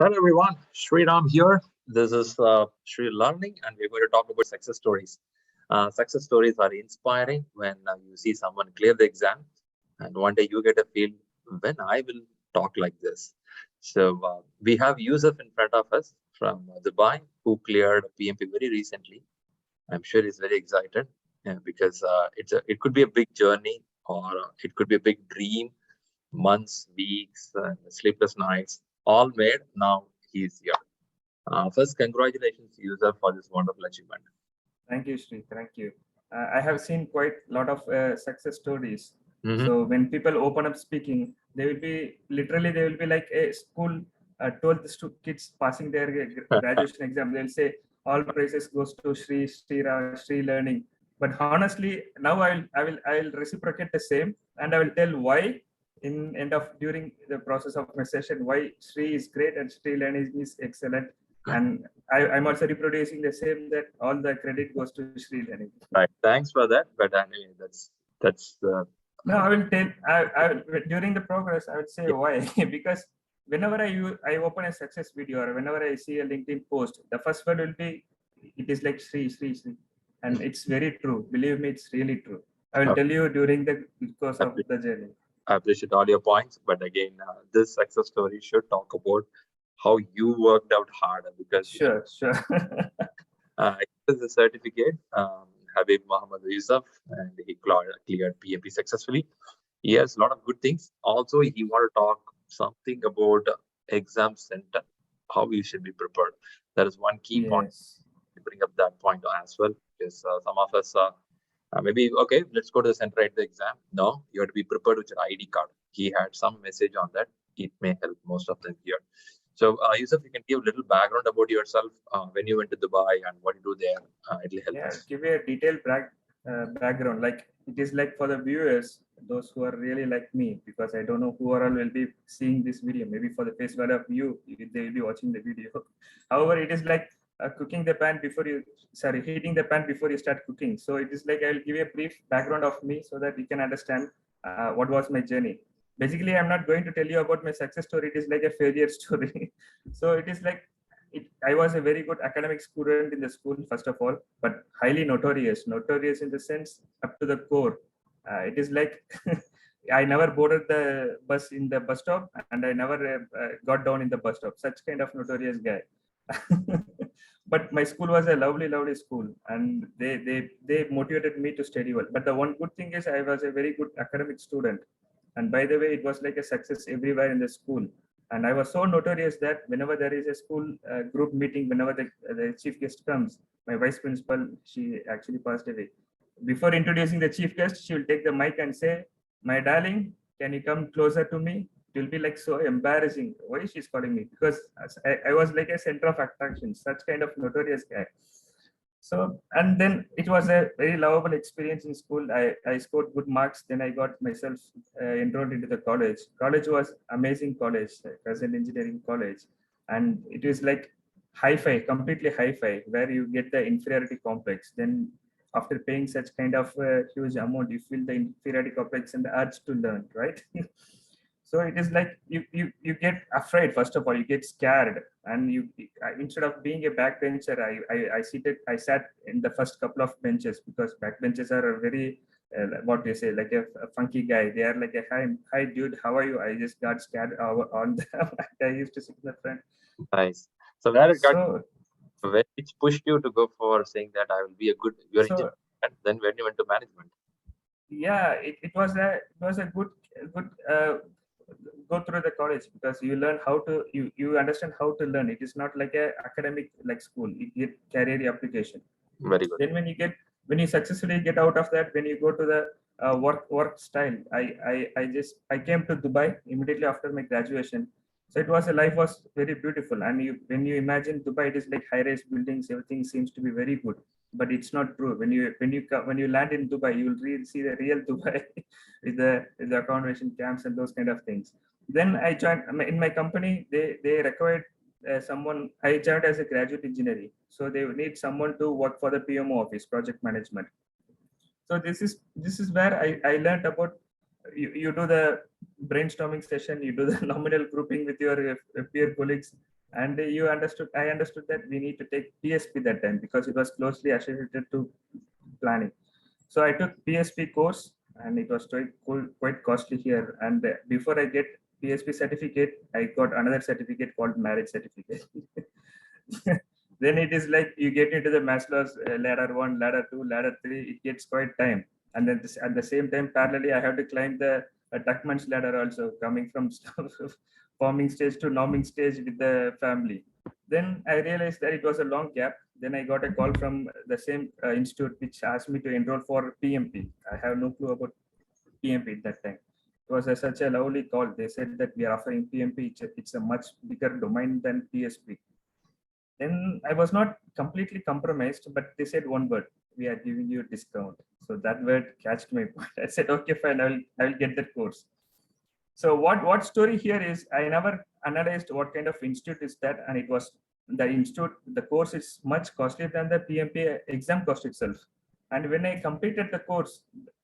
Hello everyone, Sriram here. This is ShriLearning, and we're going to talk about success stories. Success stories are inspiring when you see someone clear the exam, and one day you get a feel when I will talk like this. So we have Yusuf in front of us from Dubai who cleared PMP very recently. I'm sure he's very excited because it could be a big journey or it could be a big dream, months, weeks, sleepless nights, all made. Now he's here. First, congratulations, user, for this wonderful achievement. Thank you, Shri. Thank you. I have seen quite a lot of success stories. Mm-hmm. So when people open up speaking, they will be like a school 12th kids passing their graduation exam. They'll say all praises goes to Shri Learning. But honestly, now I'll reciprocate the same, and I will tell why in end of during the process of my session why Shri is great and Shri Learning is excellent. And I'm also reproducing the same that all the credit goes to ShriLearning. Right. Thanks for that. But anyway, that's. No, I will tell. During the progress, I would say why because whenever I open a success video or whenever I see a LinkedIn post, the first word will be it is like Shri, and it's very true. Believe me, it's really true. I will tell you during the course of the journey. I appreciate all your points, but again, this success story should talk about how you worked out harder because sure. This is a certificate, Habibi Mohamed Yusuf, and he cleared PMP successfully. He has a lot of good things. Also, he want to talk something about exam center, how you should be prepared. That is one key point. To bring up that point as well, because some of us maybe, okay, let's go to the center at the exam. No, you have to be prepared with your ID card. He had some message on that. It may help most of them here. So, Yusuf, you can give a little background about yourself when you went to Dubai and what you do there. It'll help us. Give a detailed background. Like it is like for the viewers, those who are really like me, because I don't know who all will be seeing this video. Maybe for the face value of you, they will be watching the video. However, it is like cooking the pan before you, heating the pan before you start cooking. So it is like I will give you a brief background of me so that you can understand what was my journey. Basically, I'm not going to tell you about my success story. It is like a failure story. So it is like I was a very good academic student in the school, first of all, but highly notorious. Notorious in the sense up to the core. It is like I never boarded the bus in the bus stop, and I never got down in the bus stop. Such kind of notorious guy. But my school was a lovely school, and they motivated me to study well. But the one good thing is I was a very good academic student, and by the way, it was like a success everywhere in the school. And I was so notorious that whenever there is a school group meeting, whenever the chief guest comes, my vice principal, she actually passed away. Before introducing the chief guest, she will take the mic and say, "My darling, can you come closer to me?" It will be like so embarrassing. Why she's calling me? Because I was like a center of attraction, such kind of notorious guy. So, and then it was a very lovable experience in school. I scored good marks. Then I got myself enrolled into the college. College was amazing college, Present Engineering College. And it is like hi-fi, completely hi-fi, where you get the inferiority complex. Then after paying such kind of huge amount, you feel the inferiority complex and the urge to learn, right? So it is like you get afraid. First of all, you get scared, and instead of being a backbencher, I sat in the first couple of benches, because backbenchers are a very what do you say, like a funky guy. They are like a hi dude, how are you? I just got scared on them. I used to sit in the front. Nice. So where it got, which pushed you to go for saying that I will be a good engineer, and then when you went to management? Yeah, it was a good go through the college, because you learn how to you understand how to learn. It is not like a academic like school. You get career application. Very good. Then when you successfully get out of that, when you go to the work style, I came to Dubai immediately after my graduation. So it was, a life was very beautiful. And when you imagine Dubai, it is like high-rise buildings, everything seems to be very good, but it's not true. When you land in Dubai, you will really see the real Dubai with the accommodation camps and those kind of things. Then I joined in my company. They required someone. I joined as a graduate engineering, so they need someone to work for the PMO office, project management. So this is where I learned about you do the brainstorming session, you do the nominal grouping with your peer colleagues, And I understood that we need to take PSP that time because it was closely associated to planning. So I took PSP course and it was quite costly here. And before I get PSP certificate, I got another certificate called marriage certificate. Then it is like you get into the Maslow's ladder 1, ladder 2, ladder 3, it gets quite time. And then at the same time, parallelly, I have to climb the Tuckman's ladder also, coming from forming stage to norming stage with the family. Then I realized that it was a long gap. Then I got a call from the same institute which asked me to enroll for PMP. I have no clue about PMP at that time. It was such a lovely call. They said that we are offering PMP. It's a much bigger domain than PSP. Then I was not completely compromised, but they said one word: "We are giving you a discount." So that word catched my point. I said, "Okay, fine. I will get that course." So what story here is I never analyzed what kind of institute is that, and it was the institute. The course is much costlier than the PMP exam cost itself. And when I completed the course,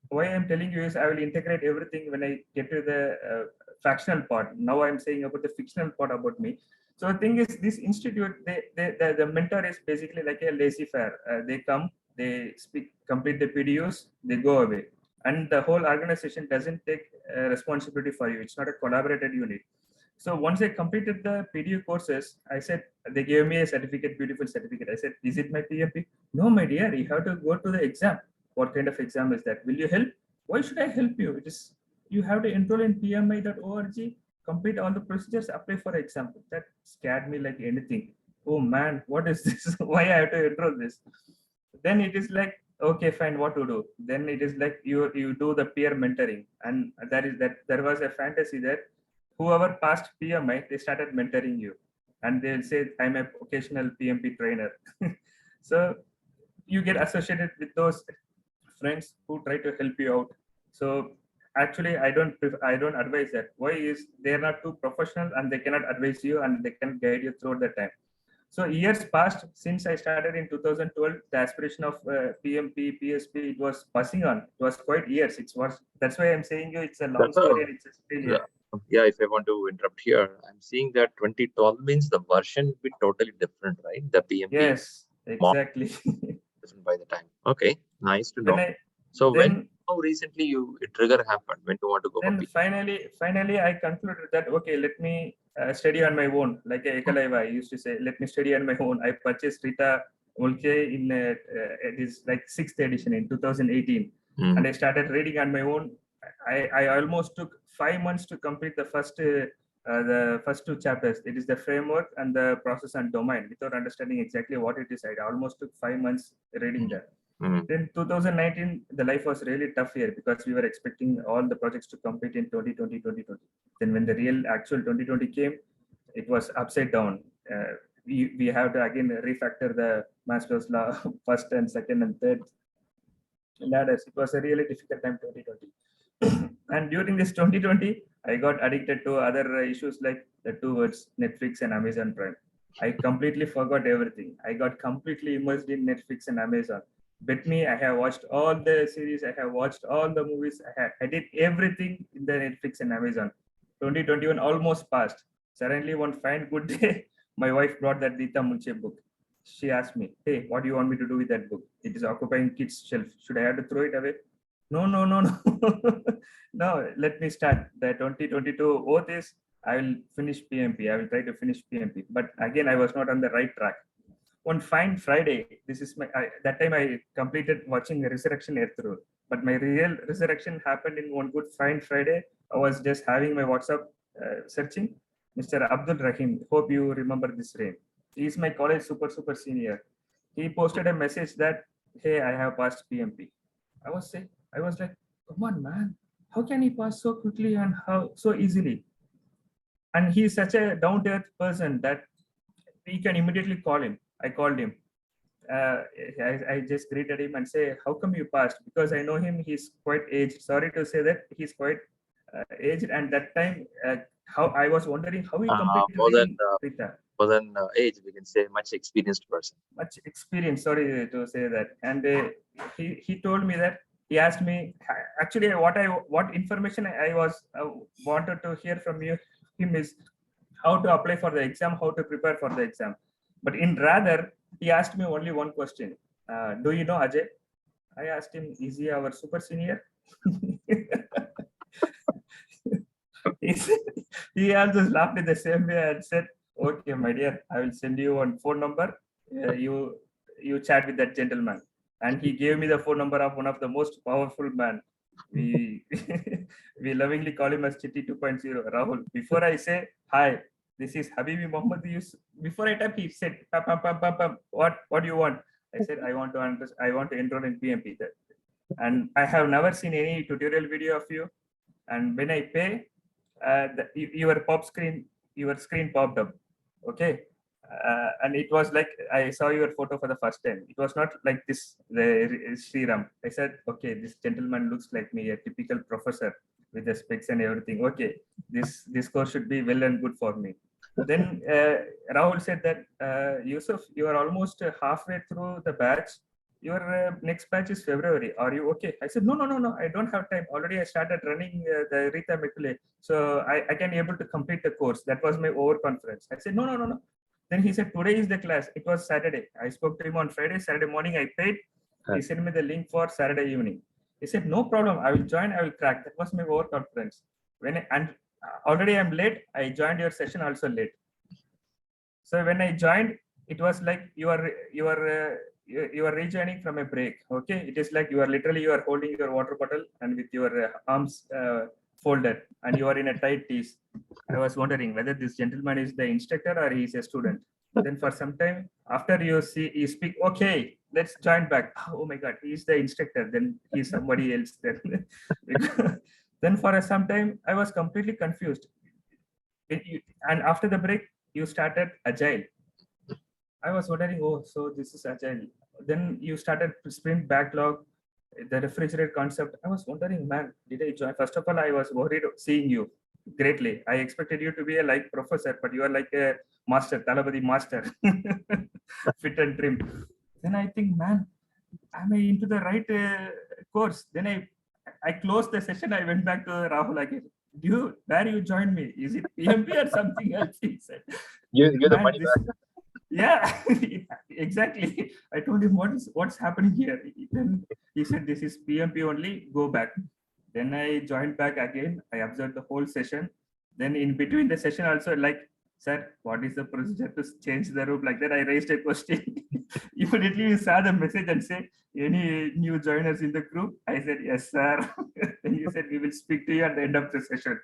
why I'm telling you is I will integrate everything when I get to the fractional part. Now I'm saying about the fictional part about me. So the thing is, this institute, the mentor is basically like a laissez faire. They come, they speak, complete the PDUs, they go away, and the whole organization doesn't take responsibility for you. It's not a collaborated unit. So once I completed the PDU courses, I said, they gave me a certificate, beautiful certificate. I said, is it my PMP? No, my dear, you have to go to the exam. What kind of exam is that? Will you help? Why should I help you? It is, you have to enroll in PMI.org, complete all the procedures, apply for exam. That scared me like anything. Oh man, what is this? Why I have to enroll this? Then it is like, okay, fine, what to do? Then it is like you do the peer mentoring, and there was a fantasy that whoever passed PMI, they started mentoring you, and they'll say, I'm a occasional PMP trainer. So you get associated with those friends who try to help you out. So actually, I don't advise that. Why is they're not too professional and they cannot advise you and they can guide you throughout the time. So years passed since I started in 2012. The aspiration of PMP, PSP, it was passing on. It was quite years. That's why I'm saying you it's a long story and it's a failure. Yeah, if I want to interrupt here, I'm seeing that 2012 means the version will be totally different, right? The PMP. Yes, exactly. Different by the time. Okay, nice to know. How recently a trigger happened when you want to go? Then finally, I concluded that okay, let me study on my own. Like Ekalaiva, I used to say, let me study on my own. I purchased Rita Mulke in it is like 6th edition in 2018, and I started reading on my own. I almost took 5 months to complete the first 2 chapters. It is the framework and the process and domain. Without understanding exactly what it is, I almost took 5 months reading that. Then 2019, the life was really tough here because we were expecting all the projects to complete in 2020. Then when the real actual 2020 came, it was upside down. We have to again refactor the Maslow's law, first and second and third ladders. It was a really difficult time, 2020. And during this 2020, I got addicted to other issues like the 2 words, Netflix and Amazon Prime. I completely forgot everything. I got completely immersed in Netflix and Amazon. Bet me, I have watched all the series, I have watched all the movies, I did everything in the Netflix and Amazon. 2021 almost passed. Suddenly, one fine good day, my wife brought that Rita Mulche book. She asked me, hey, what do you want me to do with that book? It is occupying kids' shelf. Should I have to throw it away? No. No, let me start. The 2022 oath is I will finish PMP. I will try to finish PMP. But again, I was not on the right track. One fine Friday, that time I completed watching Resurrection Earth Rule. But my real resurrection happened in one good fine Friday. I was just having my WhatsApp searching. Mr. Abdul Rahim, hope you remember this name. He is my college super senior. He posted a message that, hey, I have passed PMP. I was like, come on, man. How can he pass so quickly and how so easily? And he's such a down-to-earth person that we can immediately call him. I called him. I just greeted him and say, how come you passed? Because I know him, he's quite aged. Sorry to say that he's quite aged. And that time, how I was wondering how he completed more than age, we can say much experienced person. Much experience, sorry to say that. And he told me that, he asked me, actually what information I was wanted to hear from him is, how to apply for the exam, how to prepare for the exam. But in rather, he asked me only one question. Do you know Ajay? I asked him, is he our super senior? He also laughed in the same way and said, okay, my dear, I will send you one phone number. You chat with that gentleman. And he gave me the phone number of one of the most powerful man. We we lovingly call him as Chitti 2.0, Rahul. Before I say, hi, this is Habibi Mohamed Yusuf. Before I type, he said, what do you want? I said, I want to enroll in PMP. And I have never seen any tutorial video of you. And when I pay, your screen popped up. Okay. And it was like I saw your photo for the first time. It was not like this, the Sriram. I said, okay, this gentleman looks like me, a typical professor with the specs and everything. Okay, this course should be well and good for me. Then Rahul said that, Yusuf, you are almost halfway through the batch. Your next batch is February. Are you okay? I said, no, I don't have time. Already I started running the Rita Mekule. So I can able to complete the course. That was my overconfidence. I said, no. Then he said, today is the class. It was Saturday. I spoke to him on Friday. Saturday morning, I paid. He sent me the link for Saturday evening. He said, no problem. I will join. I will crack. That was my overconfidence. And already I'm late. I joined your session also late. So when I joined, it was like you are rejoining from a break. Okay. It is like you are holding your water bottle and with your arms folded and you are in a tight tease. I was wondering whether this gentleman is the instructor or he is a student. Then for some time after you speak, okay, let's join back. Oh my God, he is the instructor. Then he's somebody else. Then for some time I was completely confused. And after the break, you started Agile. I was wondering, oh, so this is Agile. Then you started sprint backlog, the refrigerator concept. I was wondering, man, did I join? First of all, I was worried seeing you greatly. I expected you to be a like professor, but you are like a master, Talabadi master, fit and trim. Then I think, man, am I into the right course? Then I closed the session. I went back to Rahul again. Dude, where you joined me? Is it PMP or something else? He said. You're the money back. Yeah, exactly. I told him what's happening here. Then he said, this is PMP only, go back. Then I joined back again. I observed the whole session. Then in between the session also, like, sir, what is the procedure to change the room? Like that, I raised a question. Immediately you saw the message and say, any new joiners in the group? I said, yes, sir. Then you said, we will speak to you at the end of the session.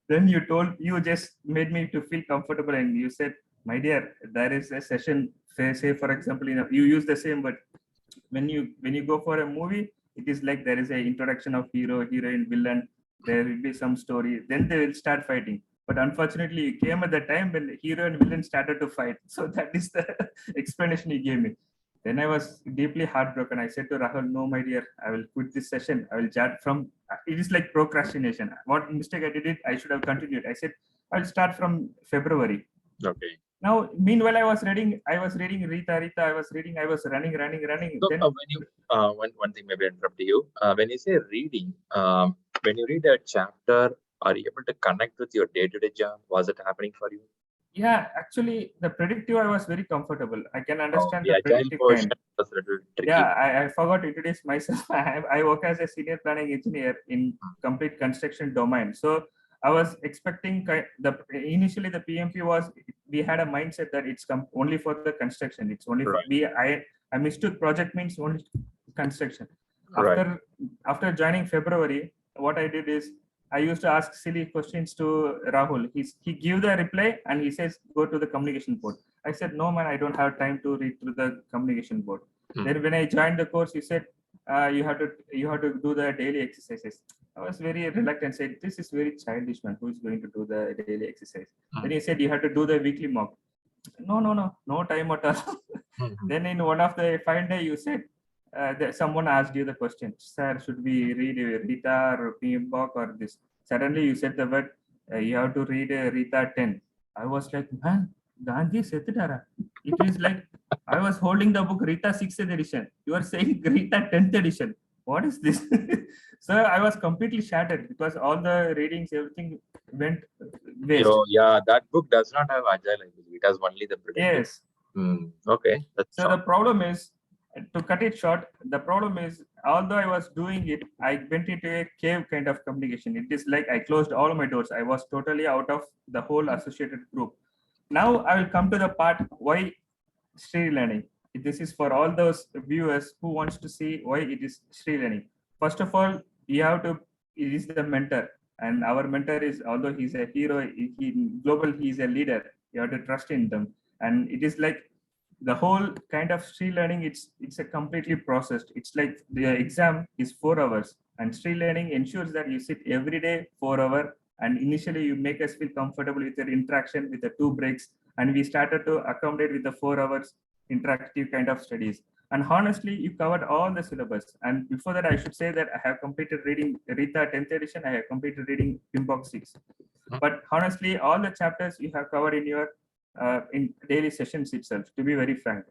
Then you just made me to feel comfortable and you said, my dear, there is a session, say for example, you use the same, but when you go for a movie, it is like there is an introduction of hero, heroine, villain, there will be some story, then they will start fighting. But unfortunately, you came at the time when the hero and villain started to fight. So that is the explanation he gave me. Then I was deeply heartbroken. I said to Rahul, no, my dear, I will quit this session. I will chat from, it is like procrastination. What mistake I did, I should have continued. I said, I'll start from February. Okay. Now, meanwhile, I was reading Rita, I was running. So Then, when you, one thing maybe interrupt you. When you say reading, when you read a chapter, are you able to connect with your day-to-day job? Was it happening for you? yeah, actually, the predictive, I was very comfortable. I can understand the the agile predictive portion kind. was a little tricky. Yeah, I forgot to introduce myself. I work as a senior planning engineer in complete construction domain. So I was expecting initially the PMP was, we had a mindset that it's only for the construction. It's only for I mistook project means only construction. After joining February, what I did is I used to ask silly questions to Rahul. He gave the reply and he says, go to the communication board. I said, no, man, I don't have time to read through the communication board. Then when I joined the course, he said, you have to do the daily exercises. I was very reluctant, said, this is very childish, man. Who is going to do the daily exercise? Then he said, you have to do the weekly mock. No time at all. Then in one of the fine day, you said, someone asked you the question, sir, should we read Rita or PMBOK or this? Suddenly you said the word, you have to read Rita 10. I was like, man, Gandhi Setidara. It is like, I was holding the book Rita 6th edition. You are saying Rita 10th edition. What is this? So I was completely shattered because all the readings, everything went waste. Yeah, that book does not have Agile, I believe. It has only the predictive. Yes. Okay. That's So the problem is, to cut it short, the problem is, although I was doing it, I went into a cave kind of communication. It is like I closed all my doors. I was totally out of the whole associated group. Now I will come to the part why ShriLearning. This is for all those viewers who wants to see why it is ShriLearning. First of all, you have to, he is the mentor, and our mentor is, although he's a hero, global, he's a leader. You have to trust in them, and it is like the whole kind of ShriLearning. It's a completely processed. It's like the exam is 4 hours, and ShriLearning ensures that you sit every day 4 hours, and initially you make us feel comfortable with your interaction with the 2 breaks, and we started to accommodate with the 4 hours interactive kind of studies. And honestly, you covered all the syllabus. And before that, I should say that I have completed reading Rita 10th edition. I have completed reading PMBOK 6. But honestly, all the chapters you have covered in your in daily sessions itself, to be very frank.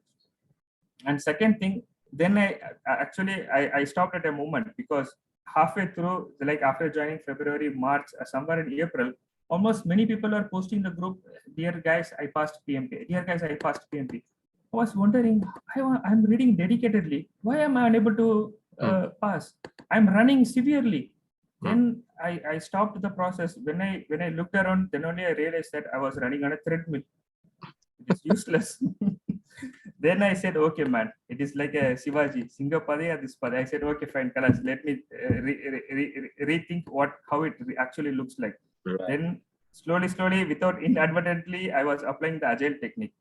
And second thing, then I stopped at a moment, because halfway through, like after joining February, March, somewhere in April, almost many people are posting the group, dear guys, I passed PMP. Dear guys, I passed PMP. I was wondering, I'm reading dedicatedly. Why am I unable to pass? I'm running severely. Then I stopped the process. When I looked around, then only I realized that I was running on a treadmill. It is useless. Then I said, okay, man, it is like a Shivaji, Singapada, this pada. I said, okay, fine, Kalas, let me rethink how it actually looks like. Right. Then slowly, without inadvertently, I was applying the Agile technique.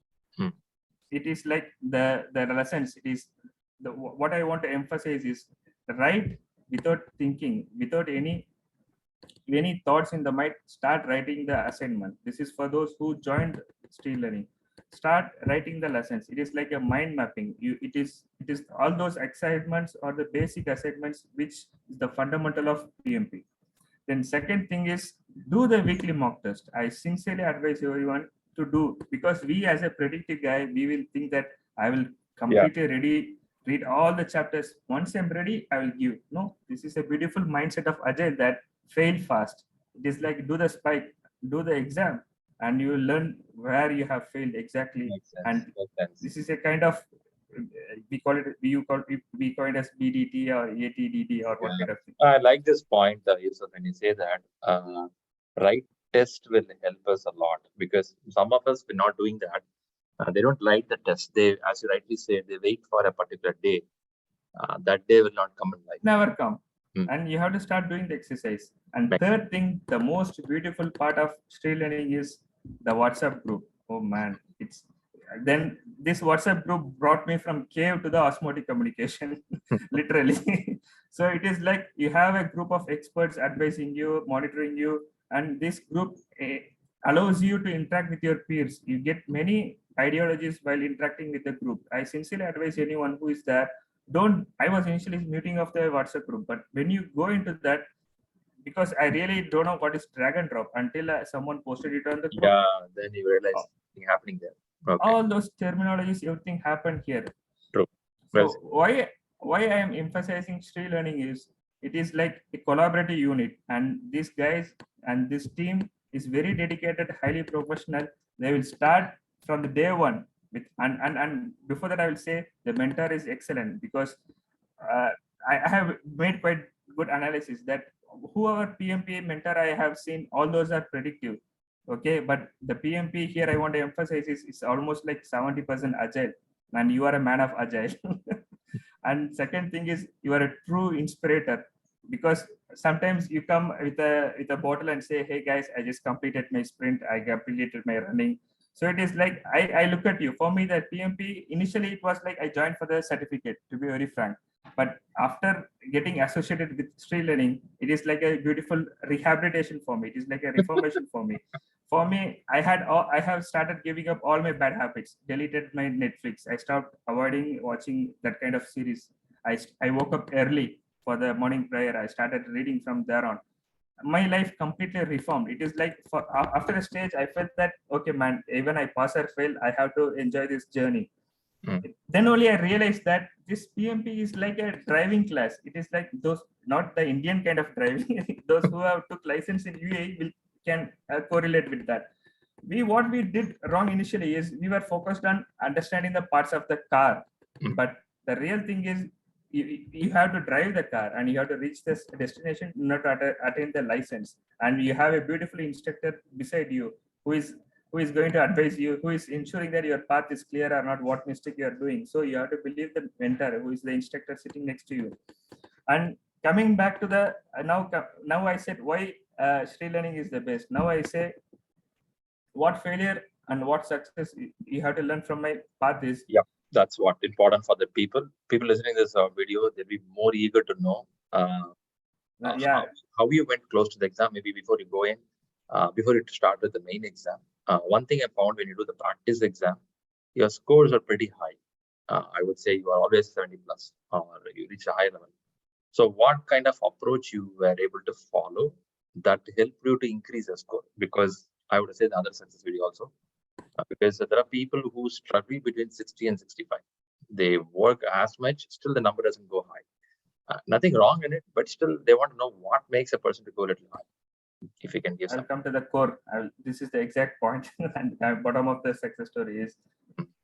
It is like the lessons. It is what I want to emphasize is write without thinking, without any thoughts in the mind. Start writing the assignment. This is for those who joined ShriLearning. Start writing the lessons. It is like a mind mapping. It is all those assignments or the basic assignments, which is the fundamental of PMP. Then second thing is, do the weekly mock test. I sincerely advise everyone to do, because we as a predictive guy, we will think that I will completely read all the chapters. Once I'm ready, I will give. No, this is a beautiful mindset of Agile, that fail fast. It is like do the spike, do the exam, and you will learn where you have failed exactly. And this is a kind of, we call it as BDT or ATDD or what kind of thing. I like this point, Yusuf, when you say that right test will help us a lot, because some of us, we're not doing that. They don't write the test. They, as you rightly said, they wait for a particular day. That day will not come in life. Never come. And you have to start doing the exercise. And third thing, the most beautiful part of ShriLearning is the WhatsApp group. Oh man, then this WhatsApp group brought me from cave to the osmotic communication, literally. So it is like you have a group of experts advising you, monitoring you, and this group allows you to interact with your peers. You get many ideologies while interacting with the group. I sincerely advise anyone who is there, I was initially muting of the WhatsApp group, but when you go into that, because I really don't know what is drag and drop until someone posted it on the group. Yeah, then you realize something happening there. Okay. All those terminologies, everything happened here. True. So why I am emphasizing ShriLearning is, it is like a collaborative unit, and these guys and this team is very dedicated, highly professional. They will start from the day one with, and before that I will say the mentor is excellent, because I have made quite good analysis that whoever PMP mentor I have seen, all those are predictive. Okay, but the PMP here I want to emphasize is it's almost like 70% Agile, and you are a man of Agile. And second thing is, you are a true inspirator, because sometimes you come with a bottle and say, hey guys, I just completed my sprint, I completed my running. So it is like, I look at you. For me, that PMP, initially it was like I joined for the certificate, to be very frank. But after getting associated with ShriLearning, it is like a beautiful rehabilitation for me. It is like a reformation for me. For me, I have started giving up all my bad habits, deleted my Netflix. I stopped avoiding watching that kind of series. I woke up early for the morning prayer. I started reading from there on. My life completely reformed. It is like, after a stage, I felt that, okay, man, even I pass or fail, I have to enjoy this journey. Then only I realized that this PMP is like a driving class. It is like not the Indian kind of driving. Those who have took license in UAE can correlate with that. What we did wrong initially is we were focused on understanding the parts of the car, but the real thing is you have to drive the car and you have to reach this destination in order to attain the license. And you have a beautiful instructor beside you who is going to advise you, who is ensuring that your path is clear or not, what mistake you are doing. So you have to believe the mentor, who is the instructor sitting next to you. And coming back to the now I said why ShriLearning is the best. Now I say what failure and what success you have to learn from my path is. Yeah, that's what important for the people listening to this video. They'll be more eager to know how you went close to the exam. Maybe before you go in, before you start with the main exam. One thing I found when you do the practice exam, your scores are pretty high. I would say you are always 70 plus, or you reach a high level. So what kind of approach you were able to follow that helped you to increase your score? Because I would say the other success video also, because there are people who struggle between 60 and 65. They work as much, still the number doesn't go high. Nothing wrong in it, but still they want to know what makes a person to go a little high. If you can give I'll come to the core. This is the exact point and the bottom of the success story is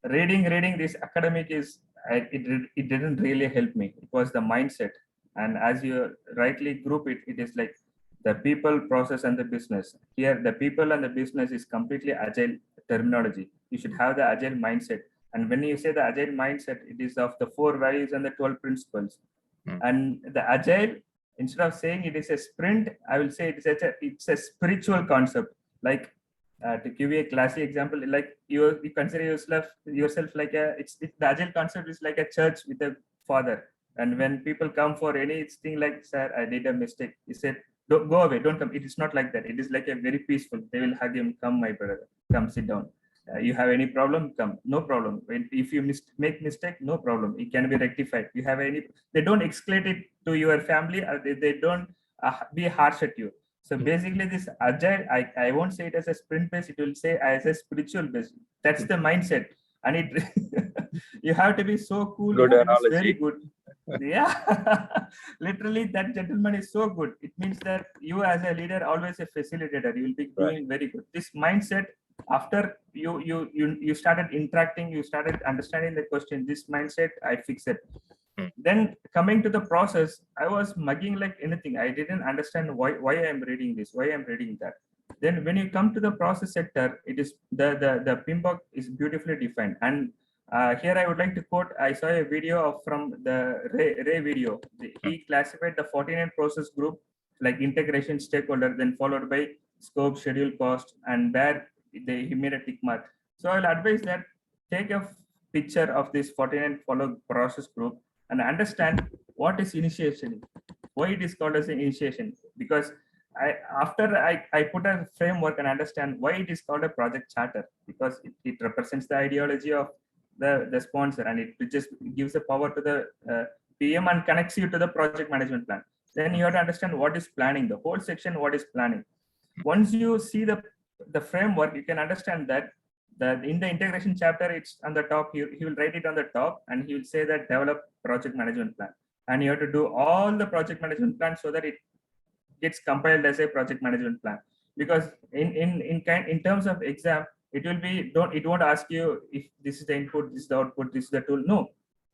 reading this academic is it didn't really help me. It was the mindset. And as you rightly group it, it is like the people, process, and the business. Here, the people and the business is completely agile terminology. You should have the agile mindset. And when you say the agile mindset, it is of the 4 values and the 12 principles. And the agile, instead of saying it is a sprint, I will say it's a spiritual concept. Like to give you a classic example, like you consider yourself like the agile concept is like a church with a father. And when people come for anything like, sir, I did a mistake, he said, don't go away, don't come. It is not like that. It is like a very peaceful. They will hug him, come, my brother, come sit down. You have any problem, come, no problem. If you make mistake, no problem, it can be rectified. You have any, they don't escalate it to your family, or they don't be harsh at you. So basically this agile, I won't say it as a sprint base, it will say as a spiritual base. That's the mindset. And it you have to be so cool. Good analogy. Very good. Yeah, literally that gentleman is so good. It means that you as a leader, always a facilitator, you will be doing very good. This mindset, after you started interacting, you started understanding the question, this mindset, I fix it. Then coming to the process, I was mugging like anything. I didn't understand why I am reading this, why I'm reading that. Then when you come to the process sector, it is the PMBOK is beautifully defined. And here I would like to quote, I saw a video from the Ray video. He classified the 49 process group like integration, stakeholder, then followed by scope, schedule, cost, and there he made a tick mark. So I'll advise that take a picture of this 49 follow process group and understand what is initiation, why it is called as an initiation. Because after I put a framework and understand why it is called a project charter, because it represents the ideology of the sponsor, and it just gives the power to the PM and connects you to the project management plan. Then you have to understand what is planning, the whole section, what is planning. Once you see the framework, you can understand that in the integration chapter, it's on the top, he will write it on the top, and he will say that develop project management plan. And you have to do all the project management plan so that it gets compiled as a project management plan. Because in terms of exam, it will be, it won't ask you if this is the input, this is the output, this is the tool. No,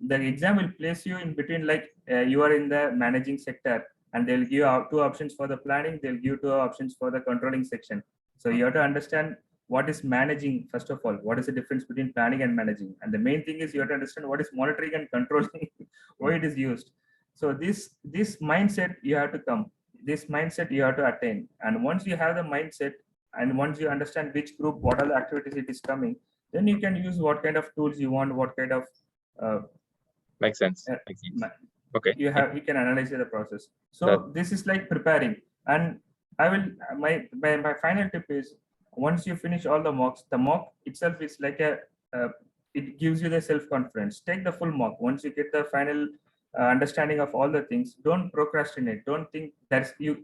the exam will place you in between, like you are in the managing sector, and they'll give you 2 options for the planning, they'll give 2 options for the controlling section. So you have to understand what is managing, first of all, what is the difference between planning and managing. And the main thing is you have to understand what is monitoring and controlling, why it is used. So this mindset you have to come, this mindset you have to attain. And once you have the mindset, and once you understand which group, what are the activities it is coming, then you can use what kind of tools you want, what kind of makes sense. Okay, you can analyze the process. So this is like preparing. And I will my final tip is, once you finish all the mocks, the mock itself is like it gives you the self-confidence. Take the full mock. Once you get the final understanding of all the things, don't procrastinate, don't think that's you.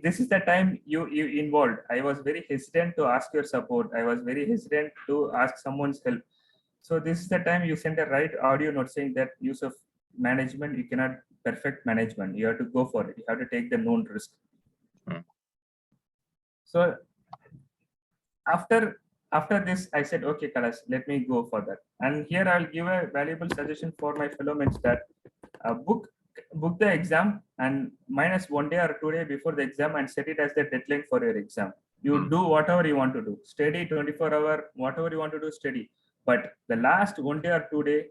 This is the time you involved. I was very hesitant to ask your support. I was very hesitant to ask someone's help. So this is the time you send a right audio note saying that use of management, you cannot perfect management. You have to go for it. You have to take the known risk. So after this, I said, okay, Kalash, let me go for that. And here I'll give a valuable suggestion for my fellow men that book the exam and minus 1 day or 2 days before the exam and set it as the deadline for your exam. You do whatever you want to do, study 24 hours, whatever you want to do, study. But the last 1 day or 2 day,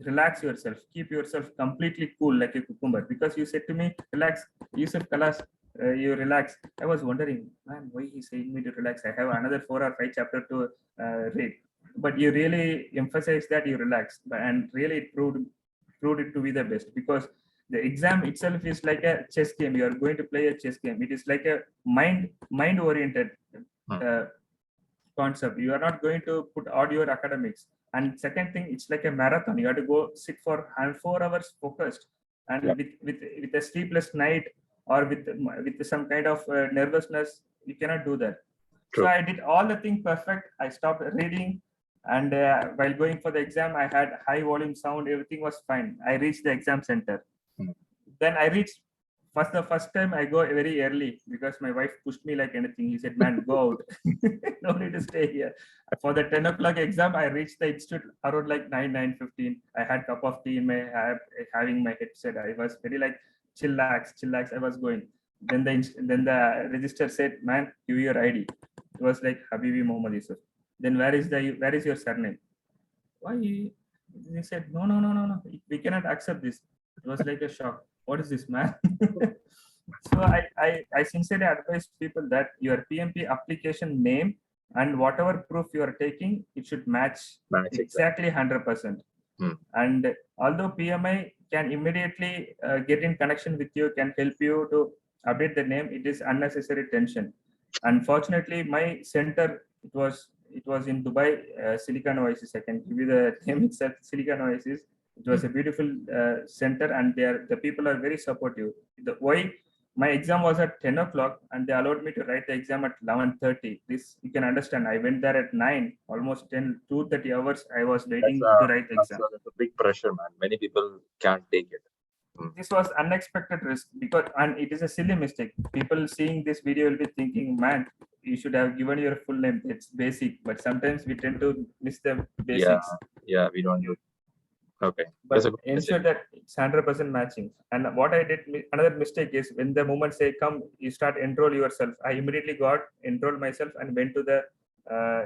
relax yourself, keep yourself completely cool like a cucumber. Because you said to me, relax, Yusuf, Kalash, you relax. I was wondering, man, why he's saying me to relax? I have another 4 or 5 chapters to read. But you really emphasize that you relax, and really it proved it to be the best, because the exam itself is like a chess game. You are going to play a chess game. It is like a mind oriented concept. You are not going to put all your academics. And second thing, it's like a marathon. You have to go sit for 4 hours focused, and with a sleepless night or with some kind of nervousness, you cannot do that. True. So I did all the things perfect. I stopped reading, and while going for the exam, I had high volume sound. Everything was fine. I reached the exam center. Then I reached the first time I go very early, because my wife pushed me like anything. He said, man, go out. No need to stay here. For the 10 o'clock exam, I reached the institute around like 9:15. I had a cup of tea in my hand, having my headset. I was very like, chillax. I was going. Then the register said, man, give your ID. It was like Habibi Mohamed Yusuf. Then where is your surname? Why? He said, no. We cannot accept this. It was like a shock. What is this, man? So I sincerely advise people that your PMP application name and whatever proof you are taking, it should match exactly 100%. And although PMI can immediately get in connection with you, can help you to update the name, it is unnecessary tension. Unfortunately, my center, it was in Dubai, Silicon Oasis. I can give you the name itself, Silicon Oasis. It was a beautiful center, and the people are very supportive. Why my exam was at 10 o'clock, and they allowed me to write the exam at 11:30. This you can understand. I went there at 9, almost 2:30 hours. I was waiting to write the exam. That's a big pressure, man. Many people can't take it. This was unexpected risk, and it is a silly mistake. People seeing this video will be thinking, man, you should have given your full name. It's basic, but sometimes we tend to miss the basics. Yeah, we don't do. Okay. But ensure that it's 100% matching. And what I did, another mistake is, when the moment say come, you start enroll yourself. I immediately enrolled myself and went to the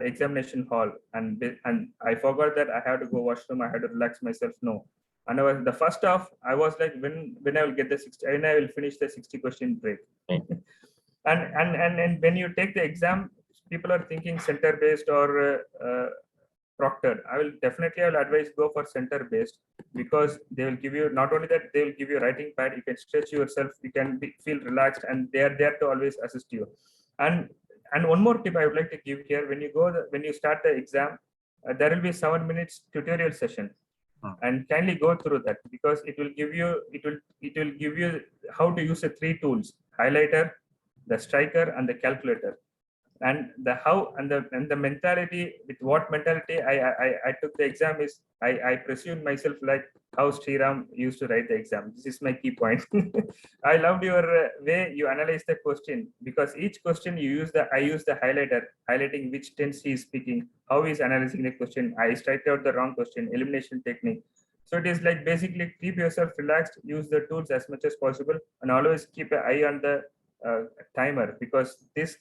examination hall, and I forgot that I have to go washroom. I had to relax myself. No. And the first off, I was like, when I will get the 60, when I will finish the 60 question break. And when you take the exam, people are thinking center based or proctored. I will advise go for center based, because they will give you, not only that, they will give you writing pad. You can stretch yourself. You can feel relaxed, and they are there to always assist you. And one more tip I would like to give here: when you start the exam, there will be 7 minutes tutorial session. And kindly go through that, because it will give you how to use the 3 tools: highlighter, the striker, and the calculator. And the how and the mentality, with what mentality I took the exam is, I presumed myself like how Sriram used to write the exam. This is my key point. I loved your way you analyze the question, because each question I use the highlighter, highlighting which tense he is speaking, how he is analyzing the question. I strike out the wrong question, elimination technique. So it is like, basically, keep yourself relaxed, use the tools as much as possible, and always keep an eye on the timer, because this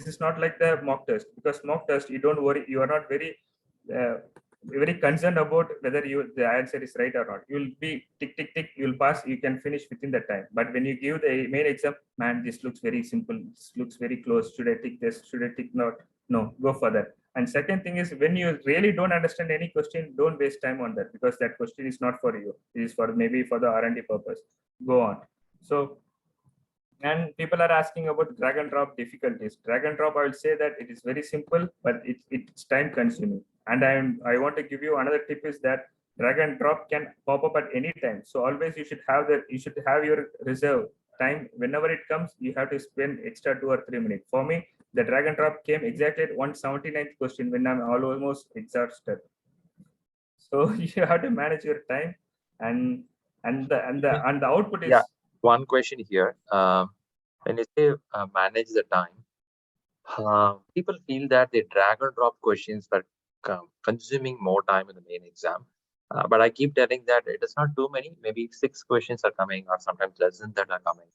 is not like the mock test. Because mock test, you don't worry, you are not very concerned about whether the answer is right or not. You will be tick tick tick, you will pass, you can finish within the time. But when you give the main exam, man, this looks very simple, this looks very close, should I tick this, should I tick not? No, go for that. And second thing is, when you really don't understand any question, don't waste time on that, because that question is not for you. It is for maybe for the R&D purpose. Go on. So, and people are asking about drag and drop difficulties. Drag and drop, I will say that it is very simple, but it's time consuming. And I want to give you another tip, is that drag and drop can pop up at any time. So always you should have your reserve time. Whenever it comes, you have to spend extra 2 or 3 minutes. For me, the drag and drop came exactly at 179th question, when I'm almost exhausted. So you have to manage your time. And and the output is. Yeah, one question here. When you say manage the time, people feel that the drag and drop questions are consuming more time in the main exam. But I keep telling that it is not too many. Maybe 6 questions are coming, or sometimes less than that are coming.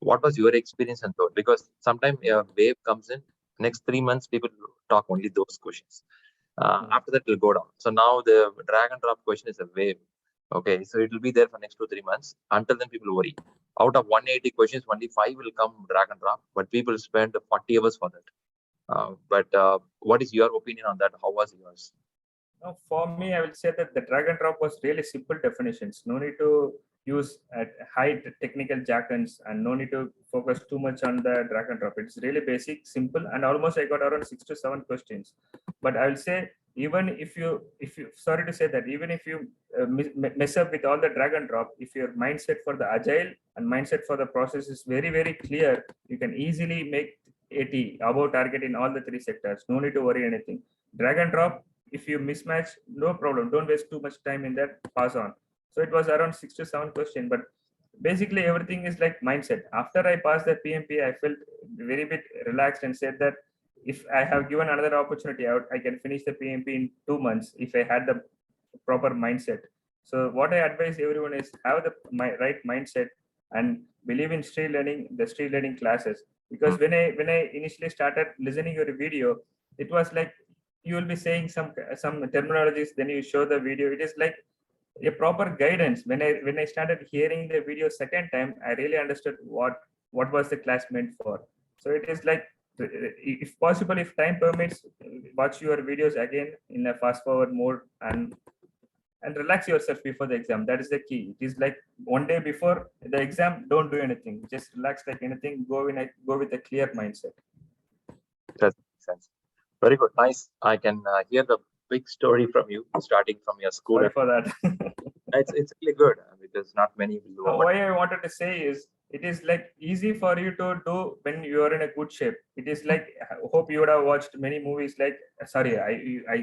What was your experience in those? Because sometimes a wave comes in, next 3 months people talk only those questions. After that, it will go down. So now the drag and drop question is a wave. Okay, so it will be there for next 2-3 months. Until then, people worry. Out of 180 questions, only 5 will come drag and drop, but people spend 40 hours for that. But what is your opinion on that? How was yours? No, for me, I will say that the drag and drop was really simple definitions. No need to use high technical jargons and no need to focus too much on the drag and drop. It's really basic, simple, and almost I got around 6 to 7 questions. But I will say, even if you sorry to say that, even if you mess up with all the drag and drop, if your mindset for the agile and mindset for the process is very, very clear, you can easily make 80 above target in all the 3 sectors. No need to worry anything. Drag and drop, if you mismatch, no problem. Don't waste too much time in that, pass on. So it was around 6 to 7 questions, but basically everything is like mindset. After I passed the PMP, I felt very bit relaxed and said that if I have given another opportunity out, I can finish the PMP in 2 months if I had the proper mindset. So what I advise everyone is have the right mindset and believe in ShriLearning, the ShriLearning classes. Because when I initially started listening your video, it was like you will be saying some terminologies, then you show the video. It is like a proper guidance. When I started hearing the video second time, I really understood what was the class meant for. So it is like, if possible, if time permits, watch your videos again in a fast forward mode and relax yourself before the exam. That is the key. It is like one day before the exam, don't do anything. Just relax like anything. Go with a clear mindset. That makes sense. Very good. Nice. I can hear the big story from you, starting from your school. Sorry for that. It's really good because not many will. Why I wanted to say is, it is like easy for you to do when you are in a good shape. It is like, I hope you would have watched many movies. Like, sorry,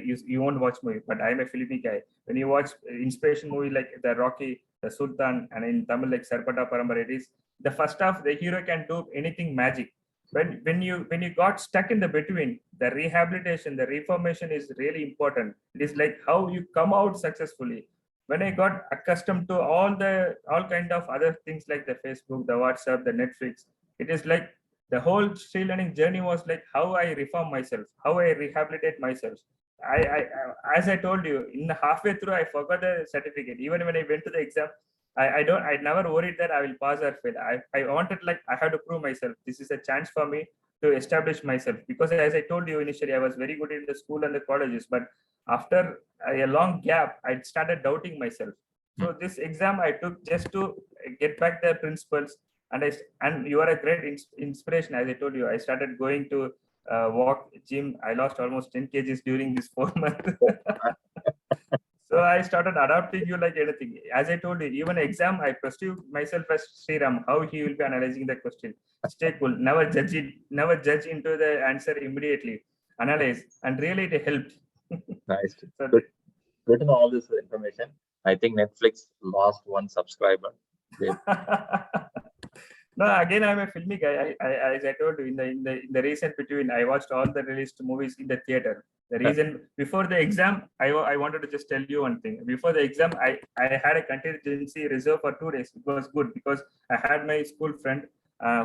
you won't watch movie, but I'm a Filipino guy. When you watch inspiration movie like the Rocky, the Sultan, and in Tamil like Sarpata Parambara, it is the first half the hero can do anything magic. When you got stuck in the between, the rehabilitation, the reformation is really important. It is like how you come out successfully. When I got accustomed to all kind of other things like the Facebook, the WhatsApp, the Netflix, it is like the whole ShriLearning journey was like how I reform myself, how I rehabilitate myself. As I told you, in the halfway through, I forgot the certificate. Even when I went to the exam, I never worried that I will pass or fail. I wanted, like, I had to prove myself. This is a chance for me to establish myself, because as I told you initially, I was very good in the school and the colleges, but after a long gap, I started doubting myself. So this exam I took just to get back the principles, and you are a great inspiration. As I told you, I started going to walk, gym. I lost almost 10 kgs during this 4 months. So I started adapting you like anything. As I told you, even exam, I perceive myself as Sriram, how he will be analyzing the question. Stay cool, never judge into the answer immediately. Analyze, and really it helped. Nice. So, good to know all this information. I think Netflix lost one subscriber. No, again, I'm a filmy guy. As I told you, in the recent between, I watched all the released movies in the theater. The reason before the exam, I wanted to just tell you one thing. Before the exam, I had a contingency reserve for 2 days. It was good because I had my school friend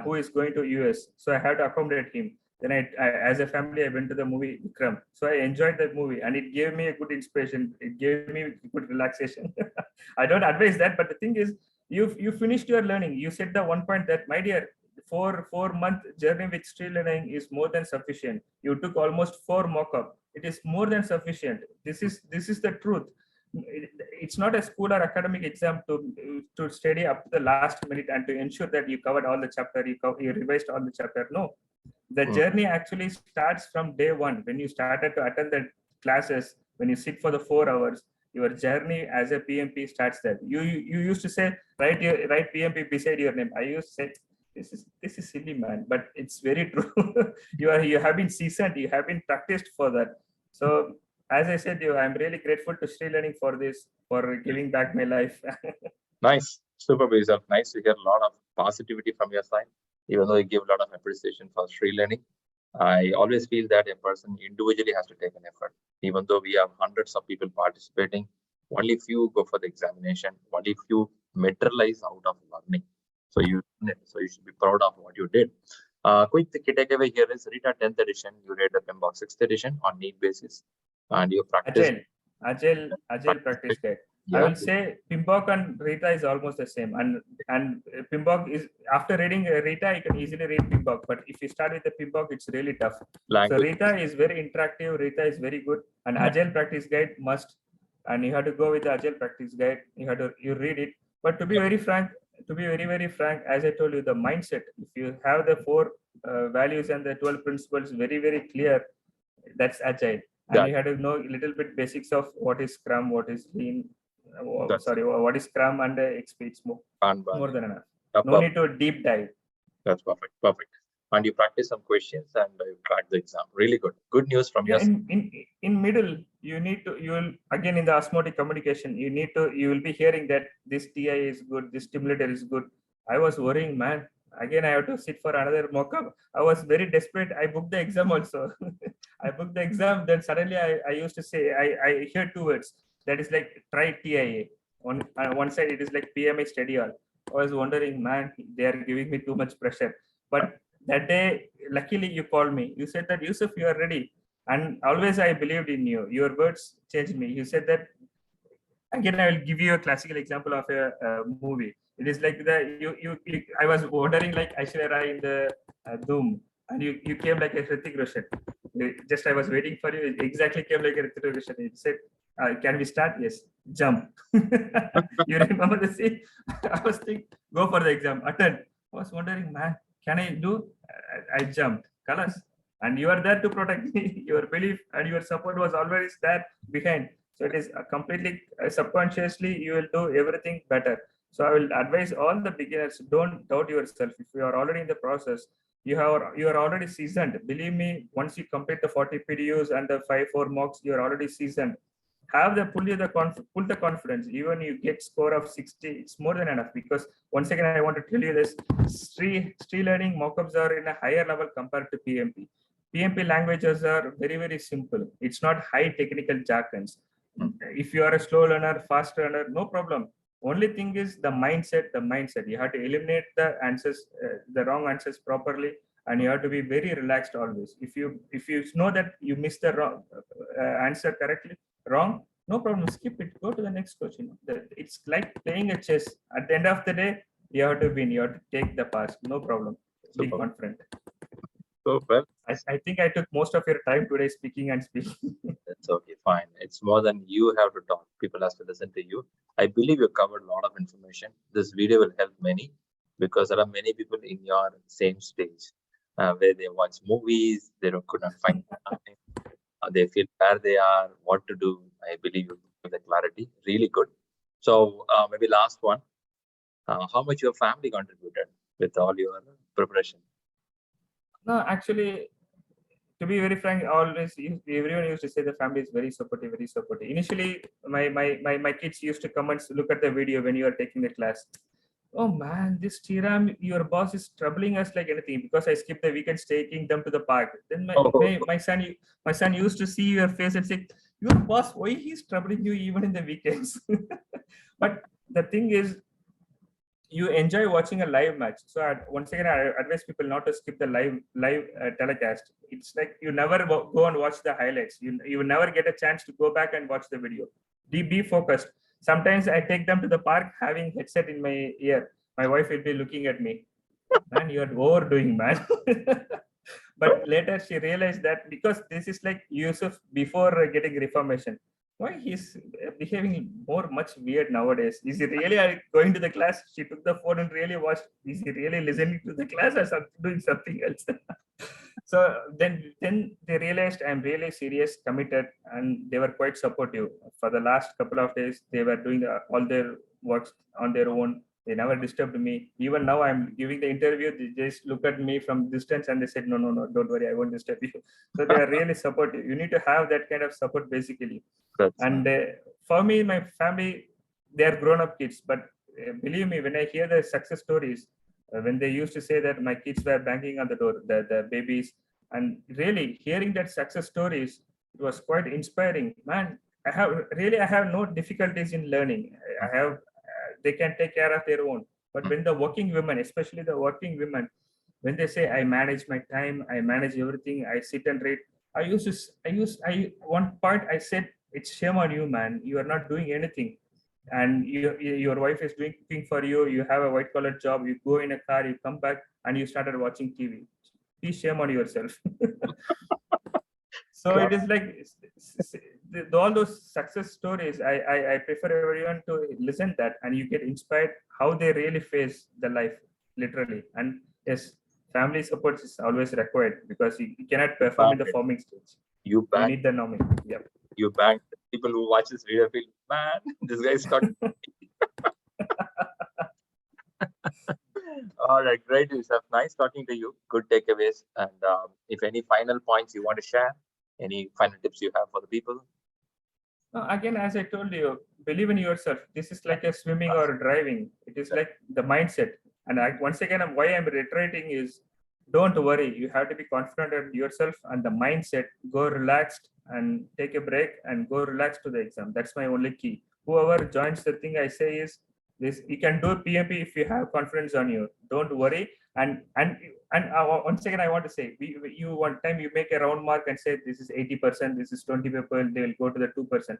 who is going to US, so I had to accommodate him. Then I as a family, I went to the movie Vikram. So I enjoyed that movie, and it gave me a good inspiration. It gave me good relaxation. I don't advise that, but the thing is, you finished your learning. You said the one point that, my dear, 4-month journey with ShriLearning is more than sufficient. You took almost 4 mock-up. It is more than sufficient. This is the truth. It's not a school or academic exam to study up to the last minute and to ensure that you covered all the chapter, you revised all the chapter. No, the journey actually starts from day one. When you started to attend the classes, when you sit for the 4 hours, your journey as a PMP starts there. You used to say, write PMP beside your name. I used to say, this is silly, man, but it's very true. you have been seasoned, you have been practiced for that. So as I said, I'm really grateful to ShriLearning for this, for giving back my life. Nice. Super, Yusuf. Nice to hear a lot of positivity from your side, even though you give a lot of appreciation for ShriLearning. I always feel that a person individually has to take an effort. Even though we have hundreds of people participating, only few go for the examination, only few materialize out of learning. So you should be proud of what you did. Quick takeaway here is Rita 10th edition, you read the PMBOK 6th edition on need basis, and you practice. Agile practice guide. Yeah. I will say PMBOK and Rita is almost the same, and PMBOK is, after reading Rita, you can easily read PMBOK. But if you start with the PMBOK, it's really tough. Language. So Rita is very interactive. Rita is very good, and Agile practice guide must. And you have to go with the Agile practice guide. You read it. But to be very frank, very frank, as I told you, the mindset. If you have the 4 values and the 12 principles very clear, that's Agile. And you have to know a little bit basics of what is Scrum, what is Lean, what is Scrum and XP. It's more than enough. No need to deep dive. That's perfect. And you practice some questions and you crack the exam. Really good. Good news from your side. In middle, you will again in the osmotic communication, you will be hearing that this TI is good, this stimulator is good. I was worrying, man. Again, I have to sit for another mock-up. I was very desperate. I booked the exam also. I booked the exam. Then suddenly I used to say, I hear 2 words. That is like try TIA. On one side, it is like PMI study all. I was wondering, man, they are giving me too much pressure. But that day, luckily you called me. You said that, Yusuf, you are ready. And always I believed in you. Your words changed me. You said that, again, I will give you a classical example of a movie. It is like I was wondering like Aishwarya in the Doom, and you came like a Hrithik Roshan. Just I was waiting for you. It exactly came like a Hrithik Roshan. It said, "Can we start?" Yes. Jump. You remember the scene? I was thinking, go for the exam, attend. I was wondering, man, can I do? I jumped. Colors. And you are there to protect me. Your belief and your support was always there behind. So it is completely subconsciously you will do everything better. So I will advise all the beginners, don't doubt yourself. If you are already in the process, you are already seasoned. Believe me, once you complete the 40 PDUs and the 5-4 mocks, you are already seasoned. Have the pull the confidence. Even you get score of 60, it's more than enough. Because once again, I want to tell you this: ShriLearning mockups are in a higher level compared to PMP. PMP languages are very simple. It's not high technical jargons. If you are a slow learner, fast learner, no problem. Only thing is the mindset. You have to eliminate the answers, the wrong answers properly, and you have to be very relaxed always. If you know that you missed the wrong answer correctly, wrong, no problem. Skip it. Go to the next question. It's like playing a chess. At the end of the day, you have to win. You have to take the pass. No problem. Be confident. So well, I think I took most of your time today speaking. That's okay, fine. It's more than you have to talk. People have to listen to you. I believe you covered a lot of information. This video will help many because there are many people in your same stage where they watch movies, they could not find something. They feel where they are, what to do. I believe you give the clarity. Really good. So maybe last one. How much your family contributed with all your preparation? No, actually, to be very frank, everyone used to say the family is very supportive. Initially, my kids used to come and look at the video when you are taking the class. Oh man, this Tiram, your boss is troubling us like anything because I skipped the weekends taking them to the park. Then my son used to see your face and say, "Your boss, why he's troubling you even in the weekends?" But the thing is, you enjoy watching a live match. So once again, I advise people not to skip the live telecast. It's like you never go and watch the highlights. You never get a chance to go back and watch the video. Be focused. Sometimes I take them to the park having headset in my ear. My wife will be looking at me. Man, you are overdoing, man. But later she realized that because this is like Yusuf before getting reformation. Why he's behaving much weird nowadays? Is he really going to the class? She took the phone and really watched. Is he really listening to the class or doing something else? So then they realized I'm really serious, committed, and they were quite supportive. For the last couple of days, they were doing all their works on their own. They never disturbed me. Even now, I'm giving the interview. They just look at me from distance and they said, no, don't worry, I won't disturb you. So they are really supportive. You need to have that kind of support, basically. And for me, my family, they are grown-up kids, but believe me, when I hear the success stories, when they used to say that my kids were banging on the door, the babies, and really hearing that success stories, it was quite inspiring. Man, I have no difficulties in learning. I have, they can take care of their own. But when the working women, especially the working women, when they say I manage my time, I manage everything, I sit and read. One point I said, it's shame on you, man. You are not doing anything, and your wife is doing cooking for you. You have a white collar job. You go in a car, you come back, and you started watching TV. Be shame on yourself. So it is like all those success stories. I prefer everyone to listen that, and you get inspired how they really face the life literally. And yes, family support is always required because you cannot perform in the forming stage. You need the nominee. Yep. You bang. People who watch this video feel, man, this guy's got. All right, great, Yusuf. Nice talking to you. Good takeaways. And if any final points you want to share, any final tips you have for the people? Again, as I told you, believe in yourself. This is like a swimming or driving. It is like the mindset. And once again, why I'm reiterating is, don't worry. You have to be confident in yourself and the mindset. Go relaxed and take a break and go relaxed to the exam. That's my only key. Whoever joins, the thing I say is this: you can do PMP if you have confidence on you. Don't worry. And once again, I want to say, you one time you make a round mark and say this is 80%, this is 20 people, they will go to the 2%.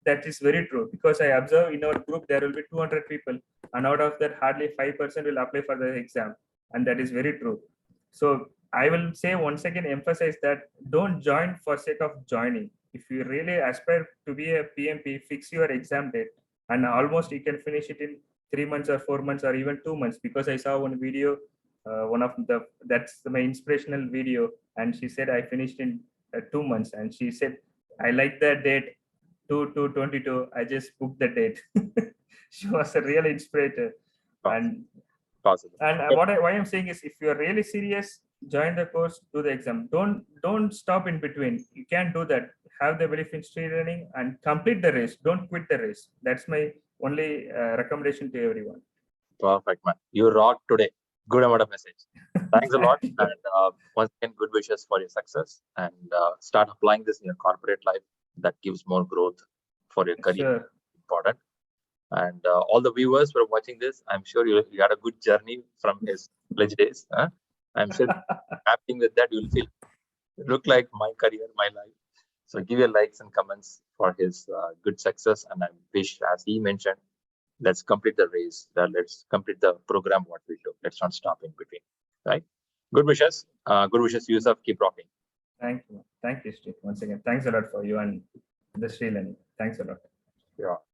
That is very true, because I observe in our group there will be 200 people, and out of that hardly 5% will apply for the exam, and that is very true. So I will say once again, emphasize that don't join for sake of joining. If you really aspire to be a PMP, fix your exam date, and almost you can finish it in 3 months or 4 months or even 2 months. Because I saw one video, that's my inspirational video, and she said I finished in 2 months, and she said I like the date 2/2/22. I just booked the date. She was a real inspirator. And why I'm saying is, if you are really serious, join the course, do the exam. Don't stop in between. You can't do that. Have the belief in ShriLearning and complete the race. Don't quit the race. That's my only recommendation to everyone. Perfect, man. You rock today. Good amount of message. Thanks a lot. And once again, good wishes for your success, and start applying this in your corporate life. That gives more growth for your career. Sure. Important. And all the viewers who are watching this, I'm sure you had a good journey from his college days. Huh? I'm sure happy with that. You'll feel, look like my career, my life. So give your likes and comments for his good success. And I wish, as he mentioned, let's complete the race. Let's complete the program what we do. Let's not stop in between. Right? Good wishes. Good wishes, Yusuf. Keep rocking. Thank you. Thank you, Shri. Once again, thanks a lot for you and the ShriLearning. Thanks a lot. Yeah.